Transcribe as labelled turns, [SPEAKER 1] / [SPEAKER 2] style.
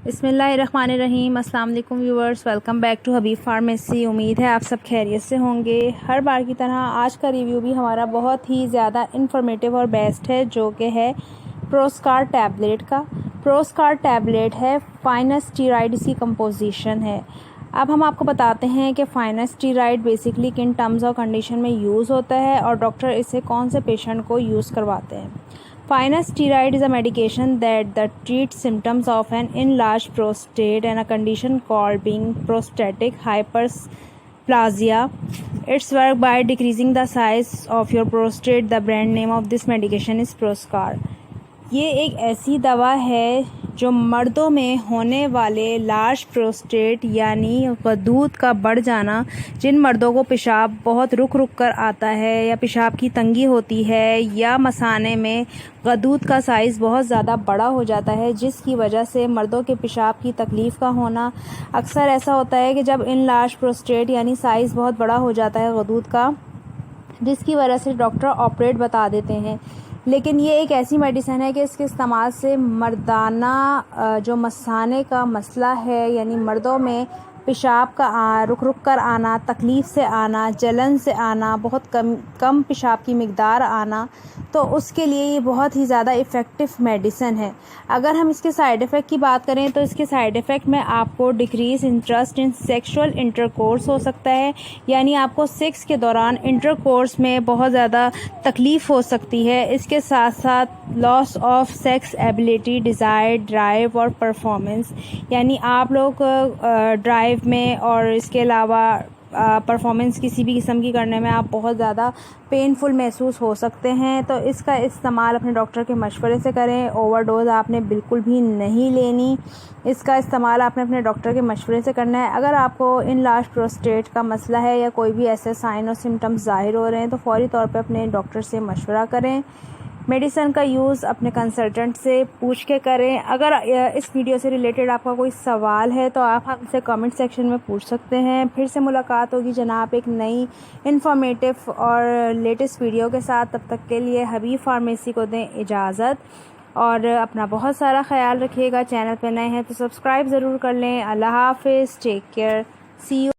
[SPEAKER 1] بسم اللہ الرحمن الرحیم۔ السلام علیکم viewers, welcome back to Habib pharmacy. امید ہے آپ سب خیریت سے ہوں گے۔ ہر بار کی طرح آج کا ریویو بھی ہمارا بہت ہی زیادہ انفارمیٹیو اور بیسٹ ہے، جو کہ ہے پروسکار ٹیبلیٹ کا۔ پروسکار ٹیبلیٹ ہے فائنسٹیرائڈ کی کمپوزیشن ہے۔ اب ہم آپ کو بتاتے ہیں کہ فائنسٹیرائڈ بیسکلی کن ٹرمز اور کنڈیشن میں یوز ہوتا ہے اور ڈاکٹر اسے کون سے پیشنٹ کو یوز کرواتے ہیں۔ Finasteride is a medication that treats symptoms of an enlarged prostate and a condition called being prostatic hyperplasia. It's work by decreasing the size of your prostate. The brand name of this medication is Proscar. یہ ایک ایسی دوا ہے جو مردوں میں ہونے والے لارج پروسٹیٹ یعنی غدود کا بڑھ جانا، جن مردوں کو پیشاب بہت رک کر آتا ہے یا پیشاب کی تنگی ہوتی ہے یا مثانے میں غدود کا سائز بہت زیادہ بڑا ہو جاتا ہے، جس کی وجہ سے مردوں کے پیشاب کی تکلیف کا ہونا۔ اکثر ایسا ہوتا ہے کہ جب ان لارج پروسٹیٹ یعنی سائز بہت بڑا ہو جاتا ہے غدود کا، جس کی وجہ سے ڈاکٹر آپریٹ بتا دیتے ہیں۔ لیکن یہ ایک ایسی میڈیسن ہے کہ اس کے استعمال سے مردانہ جو مثانے کا مسئلہ ہے، یعنی مردوں میں پیشاب کا رک کر آنا، تکلیف سے آنا، جلن سے آنا، بہت کم پیشاب کی مقدار آنا، تو اس کے لیے یہ بہت ہی زیادہ افیکٹو میڈیسن ہے۔ اگر ہم اس کے سائیڈ ایفیکٹ کی بات کریں تو اس کے سائیڈ ایفیکٹ میں آپ کو decrease interest in sexual intercourse ہو سکتا ہے، یعنی آپ کو سیکس کے دوران انٹرکورس میں بہت زیادہ تکلیف ہو سکتی ہے۔ اس کے ساتھ ساتھ loss of sex ability, desire, drive اور پرفارمنس، یعنی آپ لوگ ڈرائیو میں اور اس کے علاوہ پرفارمنس کسی بھی قسم کی کرنے میں آپ بہت زیادہ پینفل محسوس ہو سکتے ہیں۔ تو اس کا استعمال اپنے ڈاکٹر کے مشورے سے کریں۔ اوور ڈوز آپ نے بالکل بھی نہیں لینی۔ اس کا استعمال آپ نے اپنے ڈاکٹر کے مشورے سے کرنا ہے۔ اگر آپ کو ان لارج پروسٹیٹ کا مسئلہ ہے یا کوئی بھی ایسے سائن اور سمٹمز ظاہر ہو رہے ہیں تو فوری طور پہ اپنے ڈاکٹر سے مشورہ کریں۔ میڈیسن کا یوز اپنے کنسلٹنٹ سے پوچھ کے کریں۔ اگر اس ویڈیو سے ریلیٹڈ آپ کا کوئی سوال ہے تو آپ ہم سے کامنٹ سیکشن میں پوچھ سکتے ہیں۔ پھر سے ملاقات ہوگی جناب ایک نئی انفارمیٹیو اور لیٹسٹ ویڈیو کے ساتھ۔ تب تک کے لیے حبیب فارمیسی کو دیں اجازت اور اپنا بہت سارا خیال رکھیے گا۔ چینل پہ نئے ہیں تو سبسکرائب ضرور کر لیں۔ اللہ حافظ، ٹیک کیئر، سی یو۔